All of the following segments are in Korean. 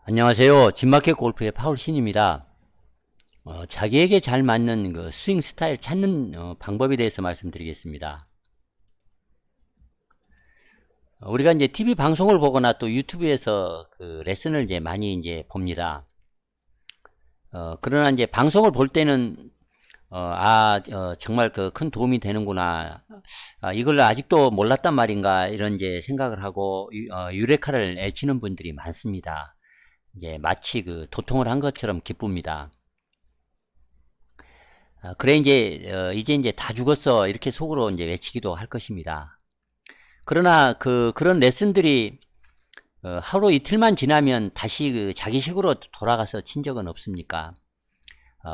안녕하세요. 진마켓 골프의 파울신입니다. 자기에게 잘 맞는 그 스윙 스타일 찾는 방법에 대해서 말씀드리겠습니다. 우리가 이제 TV 방송을 보거나 또 유튜브에서 그 레슨을 이제 많이 이제 봅니다. 그러나 이제 방송을 볼 때는 정말 그 큰 도움이 되는구나. 이걸 아직도 몰랐단 말인가 이런 이제 생각을 하고 유레카를 애치는 분들이 많습니다. 이제 마치 그 도통을 한 것처럼 기쁩니다. 그래 이제 다 죽었어 이렇게 속으로 이제 외치기도 할 것입니다. 그러나 그런 레슨들이 하루 이틀만 지나면 다시 그 자기식으로 돌아가서 친 적은 없습니까?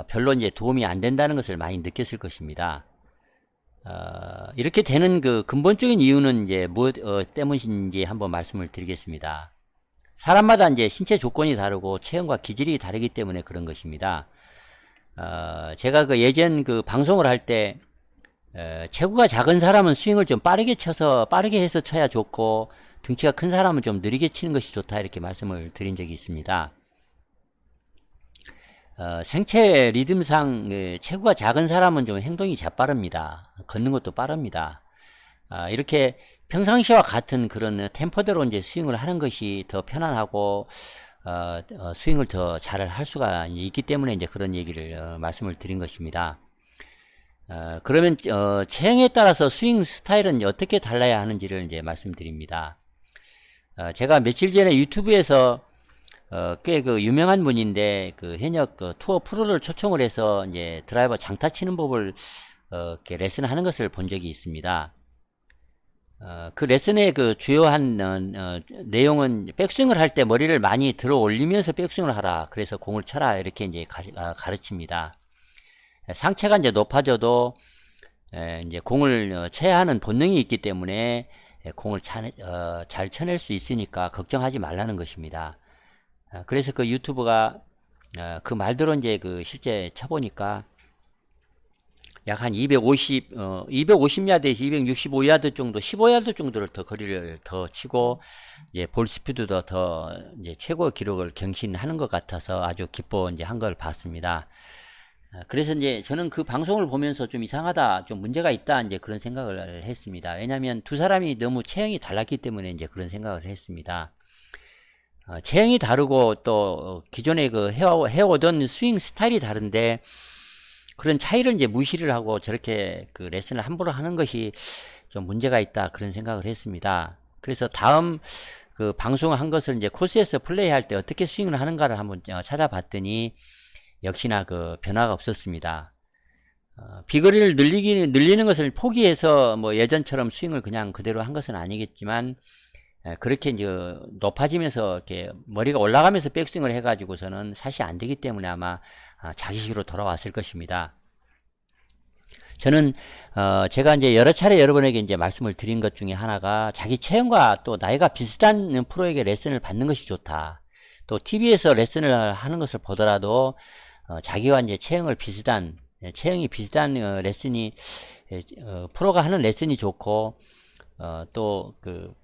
별로 이제 도움이 안 된다는 것을 많이 느꼈을 것입니다. 이렇게 되는 그 근본적인 이유는 이제 무엇 때문인지 한번 말씀을 드리겠습니다. 사람마다 이제 신체 조건이 다르고 체형과 기질이 다르기 때문에 그런 것입니다. 제가 그 예전 그 방송을 할 때 체구가 작은 사람은 스윙을 좀 빠르게 해서 쳐야 좋고 등치가 큰 사람은 좀 느리게 치는 것이 좋다 이렇게 말씀을 드린 적이 있습니다. 생체 리듬상 체구가 작은 사람은 좀 행동이 재빠릅니다. 걷는 것도 빠릅니다. 이렇게 평상시와 같은 그런 템포대로 이제 스윙을 하는 것이 더 편안하고 스윙을 더 잘 할 수가 있기 때문에 이제 그런 얘기를 말씀을 드린 것입니다. 그러면 체형에 따라서 스윙 스타일은 어떻게 달라야 하는지를 이제 말씀드립니다. 제가 며칠 전에 유튜브에서 꽤 그 유명한 분인데 그 현역 그 투어 프로를 초청을 해서 이제 드라이버 장타 치는 법을 이렇게 레슨하는 것을 본 적이 있습니다. 그 레슨의 그 주요한 내용은 백스윙을 할 때 머리를 많이 들어 올리면서 백스윙을 하라. 그래서 공을 쳐라. 이렇게 이제 가르칩니다. 상체가 이제 높아져도 이제 공을 쳐야 하는 본능이 있기 때문에 공을 잘 쳐낼 수 있으니까 걱정하지 말라는 것입니다. 그래서 그 유튜브가 그 말대로 이제 그 실제 쳐보니까 약 한 250야드에서 265야드 정도, 15야드 정도를 더 거리를 더 치고, 이제 볼 스피드도 더 이제 최고 기록을 경신하는 것 같아서 아주 기뻐 이제 한 걸 봤습니다. 그래서 이제 저는 그 방송을 보면서 좀 이상하다, 좀 문제가 있다, 이제 그런 생각을 했습니다. 왜냐하면 두 사람이 너무 체형이 달랐기 때문에 이제 그런 생각을 했습니다. 체형이 다르고 또 기존에 그 해오던 스윙 스타일이 다른데, 그런 차이를 이제 무시를 하고 저렇게 그 레슨을 함부로 하는 것이 좀 문제가 있다 그런 생각을 했습니다. 그래서 다음 그 방송한 것을 이제 코스에서 플레이할 때 어떻게 스윙을 하는가를 한번 찾아봤더니 역시나 그 변화가 없었습니다. 비거리를 늘리는 것을 포기해서 뭐 예전처럼 스윙을 그냥 그대로 한 것은 아니겠지만 그렇게 이제 높아지면서 이렇게 머리가 올라가면서 백스윙을 해가지고서는 사실 안 되기 때문에 아마 자기식으로 돌아왔을 것입니다. 저는 제가 이제 여러 차례 여러분에게 이제 말씀을 드린 것 중에 하나가 자기 체형과 또 나이가 비슷한 프로에게 레슨을 받는 것이 좋다. 또 TV에서 레슨을 하는 것을 보더라도 자기와 이제 체형이 비슷한 레슨이 프로가 하는 레슨이 좋고 또 그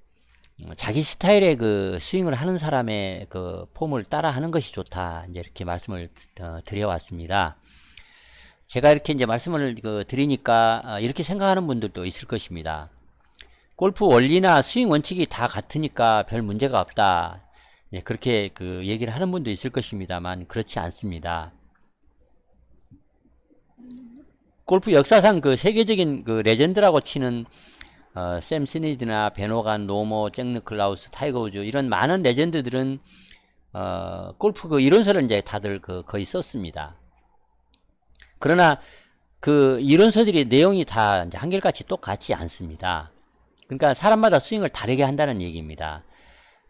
자기 스타일의 그 스윙을 하는 사람의 그 폼을 따라 하는 것이 좋다. 이제 이렇게 말씀을 드려왔습니다. 제가 이렇게 이제 말씀을 드리니까 이렇게 생각하는 분들도 있을 것입니다. 골프 원리나 스윙 원칙이 다 같으니까 별 문제가 없다. 네, 그렇게 그 얘기를 하는 분도 있을 것입니다만 그렇지 않습니다. 골프 역사상 그 세계적인 그 레전드라고 치는 샘 스니드나 베노간, 노모, 잭 니클라우스, 타이거 우즈 이런 많은 레전드들은 골프 그 이론서를 이제 다들 거의 썼습니다. 그러나 그 이론서들이 내용이 다 이제 한결같이 똑같지 않습니다. 그러니까 사람마다 스윙을 다르게 한다는 얘기입니다.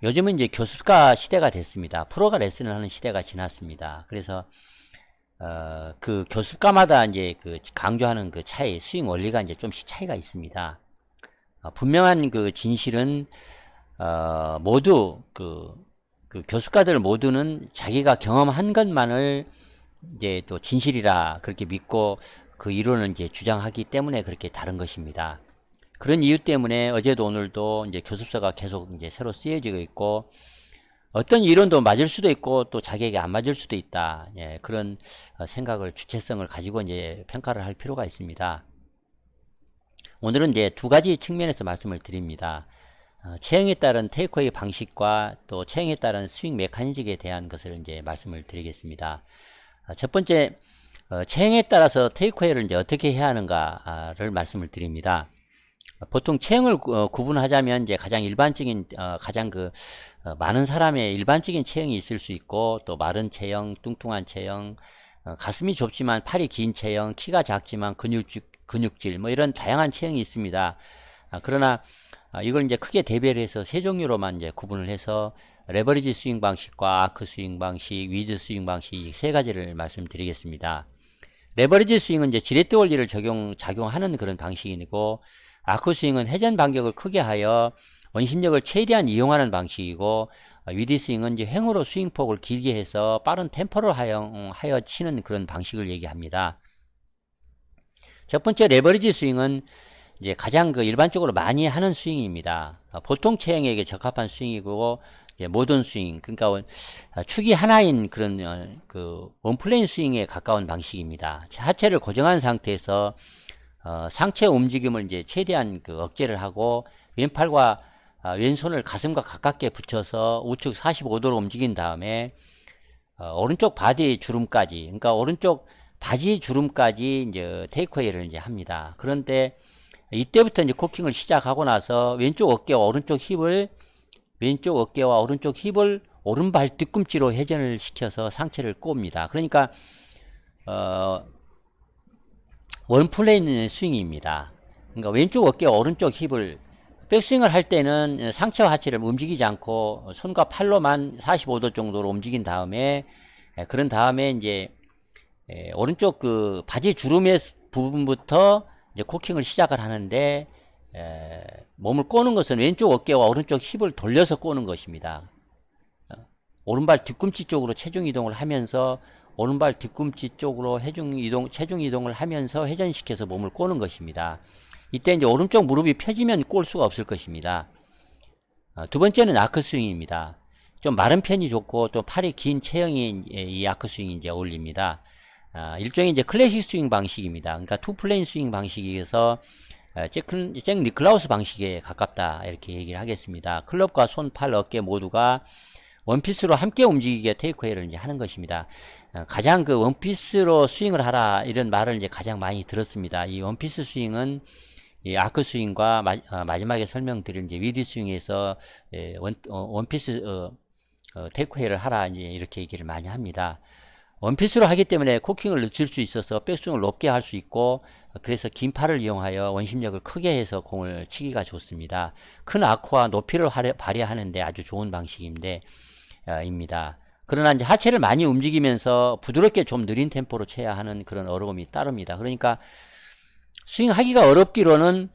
요즘은 이제 교습가 시대가 됐습니다. 프로가 레슨을 하는 시대가 지났습니다. 그래서 그 교습가마다 이제 그 강조하는 그 차이, 스윙 원리가 이제 좀씩 차이가 있습니다. 분명한 그 진실은 모두 그 교수가들 모두는 자기가 경험한 것만을 이제 또 진실이라 그렇게 믿고 그 이론을 이제 주장하기 때문에 그렇게 다른 것입니다. 그런 이유 때문에 어제도 오늘도 이제 교습서가 계속 이제 새로 쓰여지고 있고 어떤 이론도 맞을 수도 있고 또 자기에게 안 맞을 수도 있다. 예, 그런 생각을 주체성을 가지고 이제 평가를 할 필요가 있습니다. 오늘은 이제 두 가지 측면에서 말씀을 드립니다. 체형에 따른 테이크어웨이 방식과 또 체형에 따른 스윙 메커니즘에 대한 것을 이제 말씀을 드리겠습니다. 첫 번째, 체형에 따라서 테이크어웨이를 이제 어떻게 해야 하는가를 말씀을 드립니다. 보통 체형을 구분하자면 이제 가장 일반적인 가장 많은 사람의 일반적인 체형이 있을 수 있고 또 마른 체형, 뚱뚱한 체형, 가슴이 좁지만 팔이 긴 체형, 키가 작지만 근육질 뭐 이런 다양한 체형이 있습니다. 그러나 이걸 이제 크게 대별을 해서 세 종류로만 이제 구분을 해서 레버리지 스윙 방식과 아크 스윙 방식, 위즈 스윙 방식 세 가지를 말씀드리겠습니다. 레버리지 스윙은 이제 지렛대 원리를 작용하는 그런 방식이고, 아크 스윙은 회전 반격을 크게 하여 원심력을 최대한 이용하는 방식이고, 위드 스윙은 이제 횡으로 스윙폭을 길게 해서 빠른 템포를 하여 치는 그런 방식을 얘기합니다. 첫 번째 레버리지 스윙은 이제 가장 일반적으로 많이 하는 스윙입니다. 보통 체형에게 적합한 스윙이고, 모던 스윙, 그러니까 축이 하나인 그런 원플레인 스윙에 가까운 방식입니다. 하체를 고정한 상태에서 상체 움직임을 이제 최대한 억제를 하고 왼팔과 왼손을 가슴과 가깝게 붙여서 우측 45도로 움직인 다음에 오른쪽 바디 주름까지, 그러니까 오른쪽 바지 주름까지 이제 테이크어웨이를 이제 합니다. 그런데 이때부터 이제 코킹을 시작하고 나서 왼쪽 어깨와 오른쪽 힙을 오른발 뒤꿈치로 회전을 시켜서 상체를 꼽니다. 그러니까 원플레인 스윙입니다. 그러니까 왼쪽 어깨와 오른쪽 힙을 백스윙을 할 때는 상체와 하체를 움직이지 않고 손과 팔로만 45도 정도로 움직인 다음에, 그런 다음에 이제 오른쪽 바지 주름의 부분부터 이제 코킹을 시작을 하는데, 몸을 꼬는 것은 왼쪽 어깨와 오른쪽 힙을 돌려서 꼬는 것입니다. 오른발 뒤꿈치 쪽으로 체중 이동을 하면서 오른발 뒤꿈치 쪽으로 체중 이동을 하면서 회전시켜서 몸을 꼬는 것입니다. 이때 이제 오른쪽 무릎이 펴지면 꼴 수가 없을 것입니다. 두 번째는 아크 스윙입니다. 좀 마른 편이 좋고 또 팔이 긴 체형이 이 아크 스윙이 이제 어울립니다. 일종의 이제 클래식 스윙 방식입니다. 그러니까 투 플레인 스윙 방식에서 잭 니클라우스 방식에 가깝다 이렇게 얘기를 하겠습니다. 클럽과 손, 팔, 어깨 모두가 원피스로 함께 움직이게 테이크어웨이를 이제 하는 것입니다. 가장 원피스로 스윙을 하라 이런 말을 이제 가장 많이 들었습니다. 이 원피스 스윙은 이 아크 스윙과 마지막에 설명드린 이제 위드 스윙에서 원피스 테이크어웨이를 하라 이제 이렇게 얘기를 많이 합니다. 원피스로 하기 때문에 코킹을 늦출 수 있어서 백스윙을 높게 할 수 있고, 그래서 긴 팔을 이용하여 원심력을 크게 해서 공을 치기가 좋습니다. 큰 아크와 높이를 발휘하는데 아주 좋은 방식입니다. 그러나 이제 하체를 많이 움직이면서 부드럽게 좀 느린 템포로 쳐야 하는 그런 어려움이 따릅니다. 그러니까 스윙하기가 어렵기로는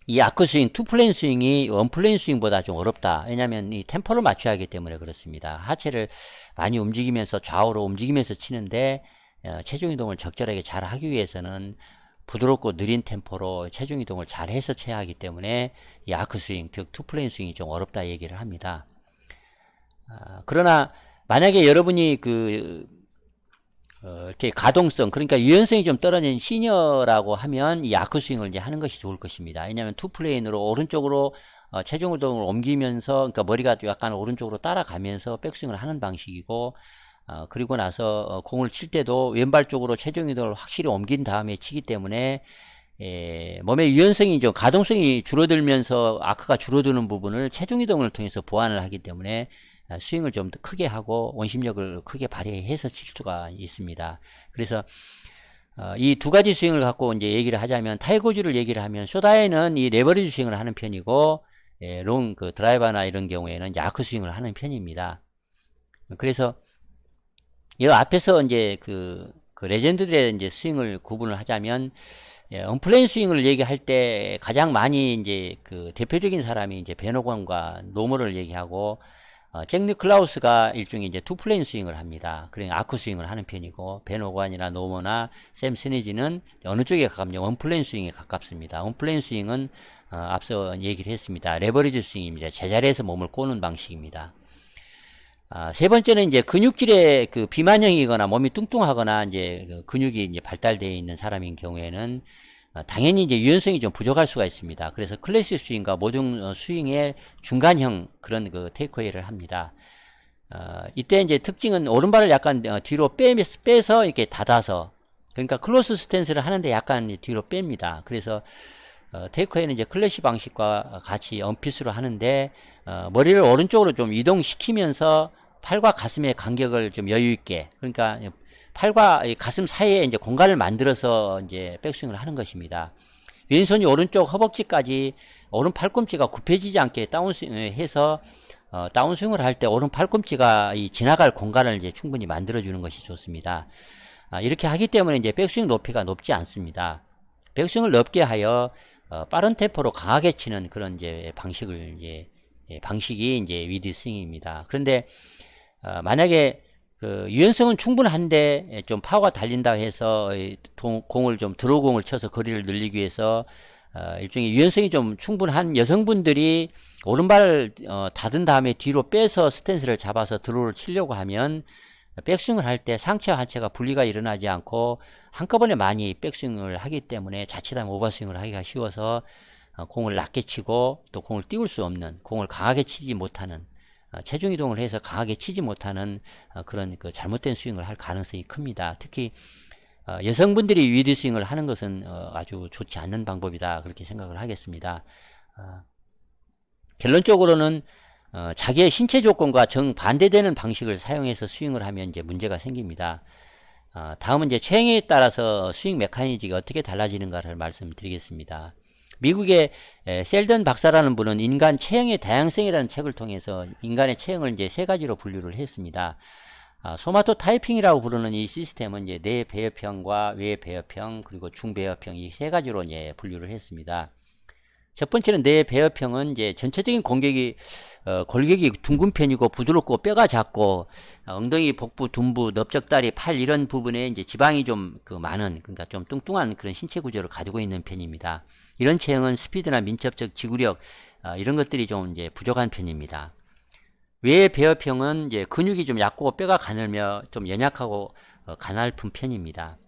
이 아크 스윙, 투 플레인 스윙이 원 플레인 스윙보다 좀 어렵다. 왜냐하면 이 템포를 맞춰야 하기 때문에 그렇습니다. 하체를 많이 움직이면서 좌우로 움직이면서 치는데 체중 이동을 적절하게 잘 하기 위해서는 부드럽고 느린 템포로 체중 이동을 잘 해서 쳐야 하기 때문에 이 아크 스윙, 즉 투 플레인 스윙이 좀 어렵다 얘기를 합니다. 그러나 만약에 여러분이 이렇게 가동성, 그러니까 유연성이 좀 떨어진 시니어라고 하면 이 아크 스윙을 이제 하는 것이 좋을 것입니다. 왜냐하면 투 플레인으로 오른쪽으로 체중 이동을 옮기면서, 그러니까 머리가 약간 오른쪽으로 따라가면서 백스윙을 하는 방식이고, 그리고 나서 공을 칠 때도 왼발 쪽으로 체중 이동을 확실히 옮긴 다음에 치기 때문에 몸의 유연성이 좀 가동성이 줄어들면서 아크가 줄어드는 부분을 체중 이동을 통해서 보완을 하기 때문에 스윙을 좀 더 크게 하고 원심력을 크게 발휘해서 칠 수가 있습니다. 그래서 이 두 가지 스윙을 갖고 이제 얘기를 하자면, 타이거즈를 얘기를 하면 쇼다에는 이 레버리지 스윙을 하는 편이고, 롱 드라이버나 이런 경우에는 이제 아크 스윙을 하는 편입니다. 그래서 이 앞에서 이제 레전드들의 이제 스윙을 구분을 하자면, 언플레인 스윙을 얘기할 때 가장 많이 이제 대표적인 사람이 이제 벤 호건과 노머를 얘기하고, 잭 니클라우스가 일종의 이제 투 플레인 스윙을 합니다. 그러니까 아크 스윙을 하는 편이고, 벤 호건이나 노머나 샘 스니지는 어느 쪽에 가깝냐, 원 플레인 스윙에 가깝습니다. 원 플레인 스윙은 앞서 얘기를 했습니다. 레버리지 스윙입니다. 제자리에서 몸을 꼬는 방식입니다. 세 번째는 이제 근육질의 그 비만형이거나 몸이 뚱뚱하거나 이제 그 근육이 이제 발달되어 있는 사람인 경우에는 당연히 이제 유연성이 좀 부족할 수가 있습니다. 그래서 클래식 스윙과 모든 스윙의 중간형 그런 그 테이크어웨이를 합니다. 이때 이제 특징은 오른발을 약간 뒤로 빼서 이렇게 닫아서, 그러니까 클로스 스탠스를 하는데 약간 뒤로 뺍니다. 그래서 테이크어웨이는 이제 클래식 방식과 같이 언핏으로 하는데 머리를 오른쪽으로 좀 이동시키면서 팔과 가슴의 간격을 좀 여유 있게, 그러니까 팔과 가슴 사이에 이제 공간을 만들어서 이제 백스윙을 하는 것입니다. 왼손이 오른쪽 허벅지까지 오른 팔꿈치가 굽혀지지 않게 다운스윙해서 다운스윙을 할 때 오른 팔꿈치가 지나갈 공간을 이제 충분히 만들어주는 것이 좋습니다. 이렇게 하기 때문에 이제 백스윙 높이가 높지 않습니다. 백스윙을 넓게 하여 빠른 템포로 강하게 치는 그런 이제 방식이 이제 위드 스윙입니다. 그런데 만약에 그 유연성은 충분한데 좀 파워가 달린다 해서 공을 좀 드로우공을 쳐서 거리를 늘리기 위해서 일종의 유연성이 좀 충분한 여성분들이 오른발을 닫은 다음에 뒤로 빼서 스탠스를 잡아서 드로우를 치려고 하면 백스윙을 할 때 상체와 하체가 분리가 일어나지 않고 한꺼번에 많이 백스윙을 하기 때문에 자칫하면 오버스윙을 하기가 쉬워서 공을 낮게 치고 또 공을 띄울 수 없는, 공을 강하게 치지 못하는, 체중 이동을 해서 강하게 치지 못하는 그런 그 잘못된 스윙을 할 가능성이 큽니다. 특히 여성분들이 위드 스윙을 하는 것은 아주 좋지 않는 방법이다, 그렇게 생각을 하겠습니다. 결론적으로는 자기의 신체 조건과 정반대되는 방식을 사용해서 스윙을 하면 이제 문제가 생깁니다. 다음은 이제 체형에 따라서 스윙 메커니즘이 어떻게 달라지는가를 말씀드리겠습니다. 미국의 셀던 박사라는 분은 인간 체형의 다양성이라는 책을 통해서 인간의 체형을 이제 세 가지로 분류를 했습니다. 소마토 타이핑이라고 부르는 이 시스템은 이제 내 배열평과 외 배열평 그리고 중 배열평, 이 세 가지로 이제 분류를 했습니다. 첫 번째는 내 배열평은 이제 전체적인 골격이 둥근 편이고 부드럽고 뼈가 작고 엉덩이, 복부, 둔부, 넓적다리, 팔 이런 부분에 이제 지방이 좀 많은, 그러니까 좀 뚱뚱한 그런 신체 구조를 가지고 있는 편입니다. 이런 체형은 스피드나 민첩적 지구력 이런 것들이 좀 이제 부족한 편입니다. 외 배열평은 이제 근육이 좀 얕고 뼈가 가늘며 좀 연약하고 가냘픈 편입니다.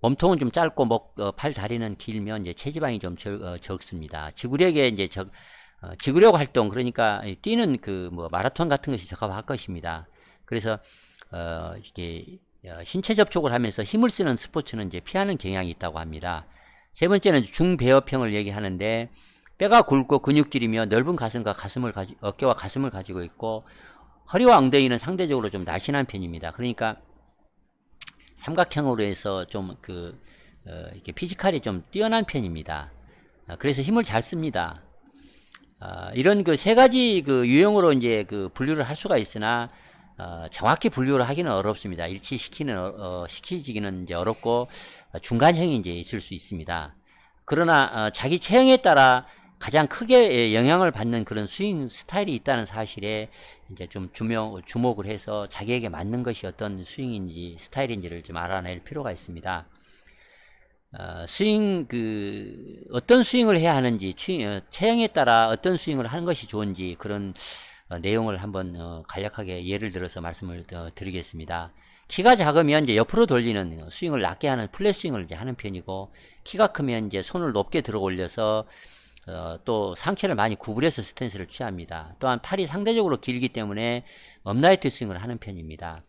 몸통은 좀 짧고 팔 다리는 길면 이제 체지방이 좀 적습니다. 지구력에 이제 지구력 활동, 그러니까 뛰는 마라톤 같은 것이 적합할 것입니다. 그래서 이게 신체 접촉을 하면서 힘을 쓰는 스포츠는 이제 피하는 경향이 있다고 합니다. 세 번째는 중배열평을 얘기하는데 뼈가 굵고 근육질이며 넓은 가슴과 어깨와 가슴을 가지고 있고 허리와 엉덩이는 상대적으로 좀 날씬한 편입니다. 그러니까 삼각형으로 해서 좀 이렇게 피지컬이 좀 뛰어난 편입니다. 그래서 힘을 잘 씁니다. 이런 세 가지 유형으로 이제 분류를 할 수가 있으나 정확히 분류를 하기는 어렵습니다. 시키기는 이제 어렵고 중간형이 이제 있을 수 있습니다. 그러나 자기 체형에 따라 가장 크게 영향을 받는 그런 스윙 스타일이 있다는 사실에 이제 좀 주목을 해서 자기에게 맞는 것이 어떤 스윙인지 스타일인지를 좀 알아낼 필요가 있습니다. 어떤 스윙을 해야 하는지, 체형에 따라 어떤 스윙을 하는 것이 좋은지 그런 내용을 한번 간략하게 예를 들어서 말씀을 드리겠습니다. 키가 작으면 이제 옆으로 돌리는 스윙을 낮게 하는 플랫 스윙을 이제 하는 편이고, 키가 크면 이제 손을 높게 들어 올려서 또 상체를 많이 구부려서 스탠스를 취합니다. 또한 팔이 상대적으로 길기 때문에 업라이트 스윙을 하는 편입니다.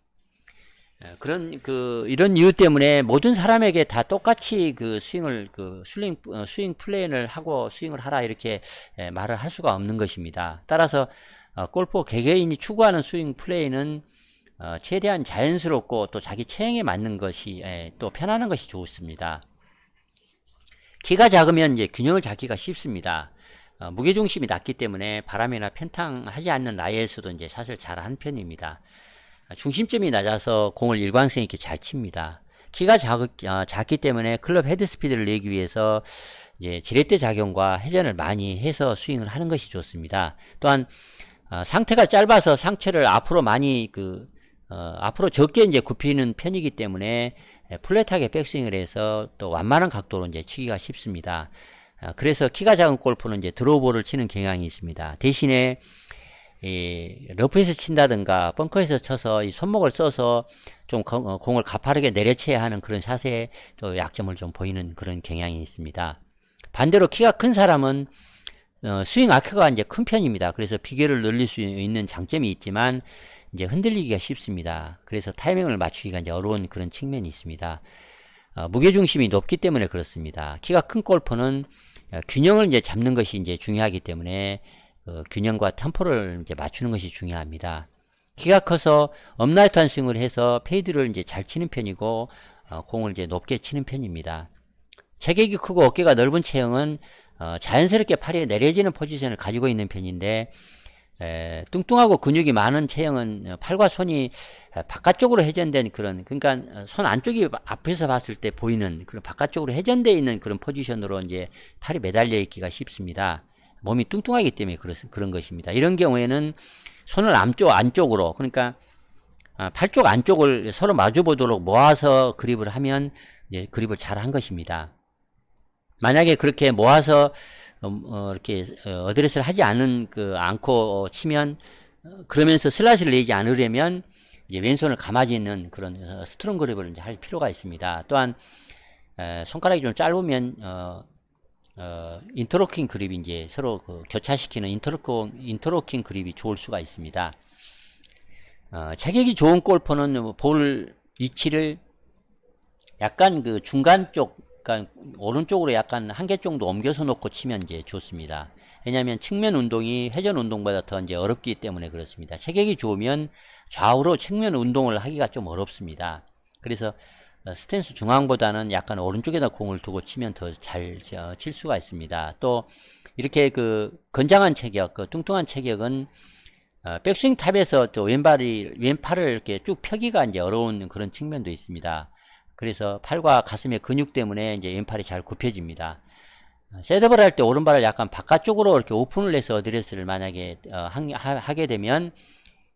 이런 이유 때문에 모든 사람에게 다 똑같이 스윙 플레이를 하고 스윙을 하라 이렇게 말을 할 수가 없는 것입니다. 따라서 골프 개개인이 추구하는 스윙 플레이는 최대한 자연스럽고 또 자기 체형에 맞는 것이 또 편안한 것이 좋습니다. 키가 작으면 이제 균형을 잡기가 쉽습니다. 무게중심이 낮기 때문에 바람이나 편탕하지 않는 나이에서도 이제 샷을 잘 하는 편입니다. 중심점이 낮아서 공을 일관성 있게 잘 칩니다. 키가 작기 때문에 클럽 헤드 스피드를 내기 위해서 이제 지렛대 작용과 회전을 많이 해서 스윙을 하는 것이 좋습니다. 또한 상태가 짧아서 상체를 앞으로 앞으로 적게 이제 굽히는 편이기 때문에 플랫하게 백스윙을 해서 또 완만한 각도로 이제 치기가 쉽습니다. 그래서 키가 작은 골프는 이제 드로우볼을 치는 경향이 있습니다. 대신에 러프에서 친다든가 벙커에서 쳐서 이 손목을 써서 좀 공을 가파르게 내려쳐야 하는 그런 샷에 또 약점을 좀 보이는 그런 경향이 있습니다. 반대로 키가 큰 사람은 스윙 아크가 이제 큰 편입니다. 그래서 비계를 늘릴 수 있는 장점이 있지만 이제 흔들리기가 쉽습니다. 그래서 타이밍을 맞추기가 이제 어려운 그런 측면이 있습니다. 무게중심이 높기 때문에 그렇습니다. 키가 큰 골퍼는 균형을 이제 잡는 것이 이제 중요하기 때문에 균형과 템포를 이제 맞추는 것이 중요합니다. 키가 커서 업라이트한 스윙을 해서 페이드를 이제 잘 치는 편이고 공을 이제 높게 치는 편입니다. 체격이 크고 어깨가 넓은 체형은 자연스럽게 팔이 내려지는 포지션을 가지고 있는 편인데 뚱뚱하고 근육이 많은 체형은 팔과 손이 바깥쪽으로 회전된 그런, 그러니까 손 안쪽이 앞에서 봤을 때 보이는 그런 바깥쪽으로 회전되어 있는 그런 포지션으로 이제 팔이 매달려 있기가 쉽습니다. 몸이 뚱뚱하기 때문에 그런 것입니다. 이런 경우에는 손을 안쪽으로, 그러니까 팔 쪽 안쪽을 서로 마주 보도록 모아서 그립을 하면 이제 그립을 잘 한 것입니다. 만약에 그렇게 모아서 이렇게 어드레스를 하지 않고 치면 그러면서 슬라이스를 내지 않으려면 이제 왼손을 감아지는 그런 스트롱 그립을 이제 할 필요가 있습니다. 또한 손가락이 좀 짧으면 인터로킹 그립이 이제 서로 교차시키는 인터로킹 그립이 좋을 수가 있습니다. 체격이 좋은 골퍼는 볼 위치를 약간 그 중간 쪽, 그러니까 오른쪽으로 약간 한 개 정도 옮겨서 놓고 치면 이제 좋습니다. 왜냐하면 측면 운동이 회전 운동보다 더 이제 어렵기 때문에 그렇습니다. 체격이 좋으면 좌우로 측면 운동을 하기가 좀 어렵습니다. 그래서 스탠스 중앙보다는 약간 오른쪽에다 공을 두고 치면 더 잘 칠 수가 있습니다. 또 이렇게 그 건장한 체격, 그 뚱뚱한 체격은 백스윙 탑에서 또 왼팔을 이렇게 쭉 펴기가 이제 어려운 그런 측면도 있습니다. 그래서 팔과 가슴의 근육 때문에 이제 왼팔이 잘 굽혀집니다. 셋업을 할 때 오른발을 약간 바깥쪽으로 이렇게 오픈을 해서 어드레스를 만약에 하게 되면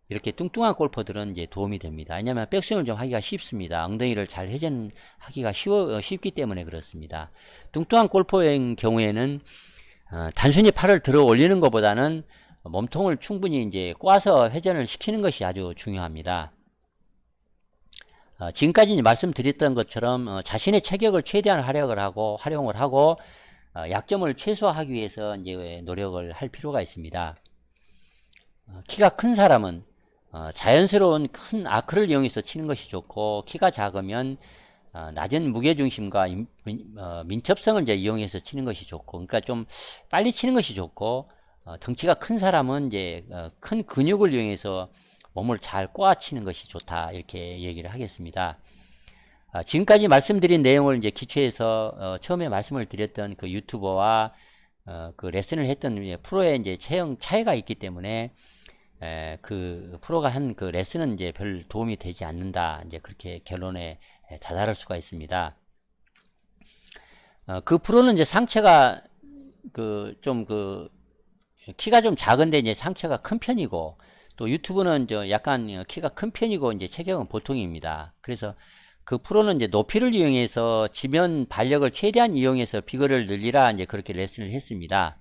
이렇게 뚱뚱한 골퍼들은 이제 도움이 됩니다. 왜냐하면 백스윙을 좀 하기가 쉽습니다. 엉덩이를 잘 회전하기가 쉽기 때문에 그렇습니다. 뚱뚱한 골퍼의 경우에는 단순히 팔을 들어 올리는 것보다는 몸통을 충분히 이제 꼬아서 회전을 시키는 것이 아주 중요합니다. 지금까지 말씀드렸던 것처럼 자신의 체격을 최대한 활용을 하고 약점을 최소화하기 위해서 이제 노력을 할 필요가 있습니다. 키가 큰 사람은 자연스러운 큰 아크를 이용해서 치는 것이 좋고, 키가 작으면 낮은 무게중심과 민첩성을 이제 이용해서 치는 것이 좋고, 그러니까 좀 빨리 치는 것이 좋고, 덩치가 큰 사람은 이제 큰 근육을 이용해서 몸을 잘 꼬아치는 것이 좋다, 이렇게 얘기를 하겠습니다. 지금까지 말씀드린 내용을 이제 기초해서 처음에 말씀을 드렸던 그 유튜버와 그 레슨을 했던 프로의 이제 체형 차이가 있기 때문에 그 프로가 한 그 레슨은 이제 별 도움이 되지 않는다, 이제 그렇게 결론에 다다를 수가 있습니다. 그 프로는 이제 상체가 키가 좀 작은데 이제 상체가 큰 편이고, 또 유튜브는 약간 키가 큰 편이고 이제 체격은 보통입니다. 그래서 그 프로는 이제 높이를 이용해서 지면 발력을 최대한 이용해서 비거리를 늘리라, 이제 그렇게 레슨을 했습니다.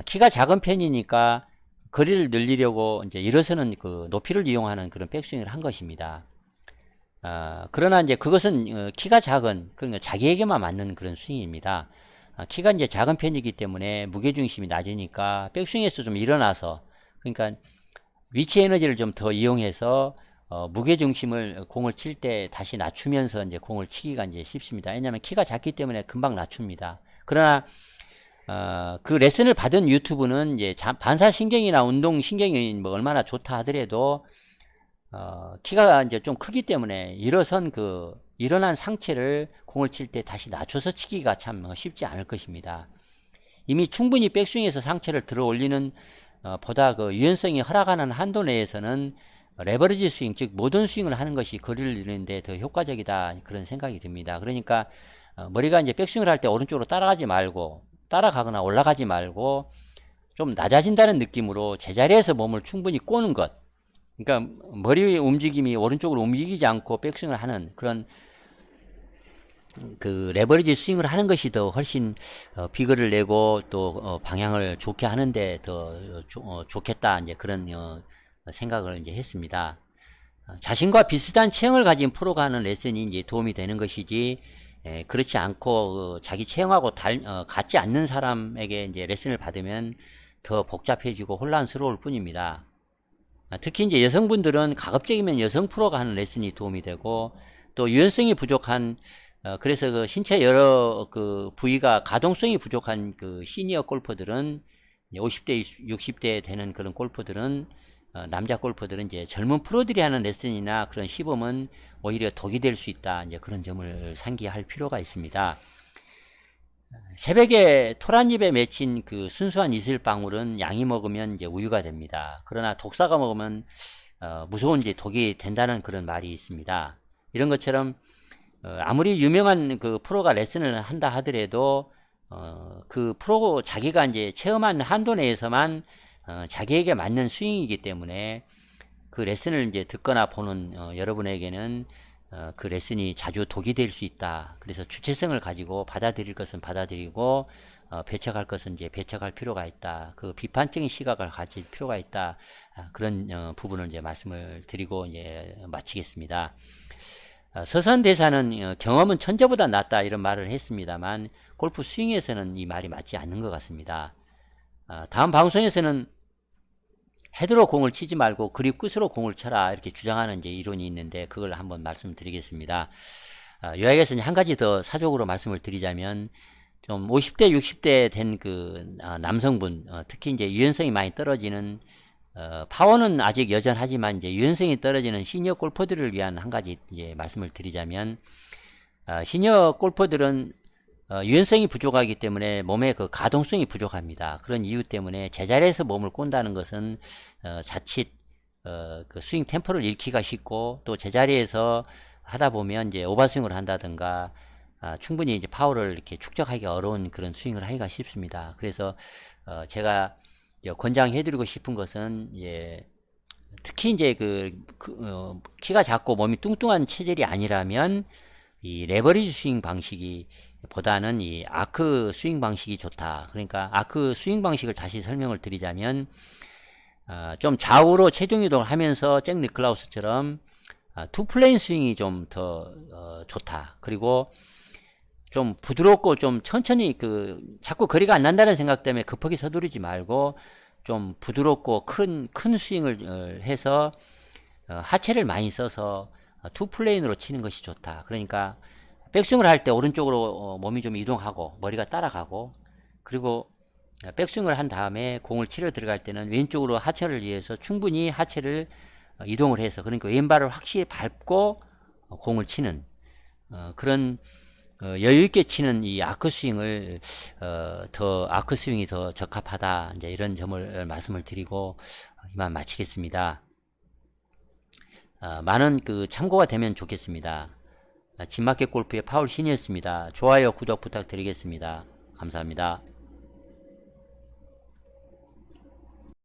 키가 작은 편이니까 거리를 늘리려고 이제 일어서는 그 높이를 이용하는 그런 백스윙을 한 것입니다. 그러나 이제 그것은 키가 작은, 그러니까 자기에게만 맞는 그런 스윙입니다. 키가 이제 작은 편이기 때문에 무게중심이 낮으니까 백스윙에서 좀 일어나서, 그러니까 위치 에너지를 좀 더 이용해서 무게중심을 공을 칠 때 다시 낮추면서 이제 공을 치기가 이제 쉽습니다. 왜냐하면 키가 작기 때문에 금방 낮춥니다. 그러나 그 레슨을 받은 유튜브는 이제 반사신경이나 운동신경이 뭐 얼마나 좋다 하더라도 키가 이제 좀 크기 때문에 일어난 상체를 공을 칠 때 다시 낮춰서 치기가 참 쉽지 않을 것입니다. 이미 충분히 백스윙에서 상체를 들어 올리는 보다 그 유연성이 허락하는 한도 내에서는 레버리지 스윙, 즉 모든 스윙을 하는 것이 거리를 늘리는데 더 효과적이다, 그런 생각이 듭니다. 그러니까 머리가 이제 백스윙을 할 때 오른쪽으로 따라가거나 올라가지 말고 좀 낮아진다는 느낌으로 제자리에서 몸을 충분히 꼬는 것, 그러니까 머리의 움직임이 오른쪽으로 움직이지 않고 백스윙을 하는 그런 그 레버리지 스윙을 하는 것이 더 훨씬 비거를 내고 또 방향을 좋게 하는데 더 좋겠다 이제 그런 생각을 이제 했습니다. 자신과 비슷한 체형을 가진 프로가 하는 레슨이 이제 도움이 되는 것이지, 그렇지 않고 자기 체형하고 같지 않는 사람에게 이제 레슨을 받으면 더 복잡해지고 혼란스러울 뿐입니다. 특히 이제 여성분들은 가급적이면 여성 프로가 하는 레슨이 도움이 되고, 또 유연성이 부족한 그래서 그 신체 여러 그 부위가 가동성이 부족한 그 시니어 골퍼들은 50대 60대 되는 그런 골퍼들은 남자 골퍼들은 이제 젊은 프로들이 하는 레슨이나 그런 시범은 오히려 독이 될 수 있다. 이제 그런 점을 상기할 필요가 있습니다. 새벽에 토란잎에 맺힌 그 순수한 이슬방울은 양이 먹으면 이제 우유가 됩니다. 그러나 독사가 먹으면 무서운 이제 독이 된다는 그런 말이 있습니다. 이런 것처럼 아무리 유명한 그 프로가 레슨을 한다 하더라도 그 프로 자기가 이제 체험한 한도 내에서만 자기에게 맞는 스윙이기 때문에 그 레슨을 이제 듣거나 보는 여러분에게는 그 레슨이 자주 독이 될 수 있다. 그래서 주체성을 가지고 받아들일 것은 받아들이고 배척할 것은 이제 배척할 필요가 있다. 그 비판적인 시각을 가질 필요가 있다. 그런 부분을 이제 말씀을 드리고 이제 마치겠습니다. 서선 대사는 경험은 천재보다 낫다 이런 말을 했습니다만 골프 스윙에서는 이 말이 맞지 않는 것 같습니다. 다음 방송에서는 헤드로 공을 치지 말고 그립 끝으로 공을 쳐라 이렇게 주장하는 이제 이론이 있는데 그걸 한번 말씀드리겠습니다. 요약해서 한 가지 더 사족으로 말씀을 드리자면 좀 50대 60대 된 그 남성분 특히 이제 유연성이 많이 떨어지는 파워는 아직 여전하지만 이제 유연성이 떨어지는 시니어 골퍼들을 위한 한 가지 이제 말씀을 드리자면 시니어 골퍼들은 유연성이 부족하기 때문에 몸의 그 가동성이 부족합니다. 그런 이유 때문에 제자리에서 몸을 꼰다는 것은 자칫 그 스윙 템포를 잃기가 쉽고 또 제자리에서 하다 보면 이제 오버스윙을 한다든가 충분히 이제 파워를 이렇게 축적하기 어려운 그런 스윙을 하기가 쉽습니다. 그래서 제가 권장해드리고 싶은 것은 특히 이제 키가 작고 몸이 뚱뚱한 체질이 아니라면 이 레버리지 스윙 방식이 보다는 이 아크 스윙 방식이 좋다. 그러니까 아크 스윙 방식을 다시 설명을 드리자면 좀 좌우로 체중 이동을 하면서 잭 니클라우스처럼 투 플레인 스윙이 좀 더 좋다. 그리고 좀 부드럽고 좀 천천히 자꾸 거리가 안 난다는 생각 때문에 급하게 서두르지 말고 좀 부드럽고 큰 스윙을 해서 하체를 많이 써서 투 플레인으로 치는 것이 좋다. 그러니까 백스윙을 할 때 오른쪽으로 몸이 좀 이동하고 머리가 따라가고 그리고 백스윙을 한 다음에 공을 치러 들어갈 때는 왼쪽으로 하체를 위해서 충분히 하체를 이동을 해서 그러니까 왼발을 확실히 밟고 공을 치는 그런 여유있게 치는 이 아크 스윙을 아크 스윙이 더 적합하다. 이제 이런 점을 말씀을 드리고 이만 마치겠습니다. 많은 참고가 되면 좋겠습니다. 진마켓 골프의 파울 신이었습니다. 좋아요, 구독 부탁드리겠습니다. 감사합니다.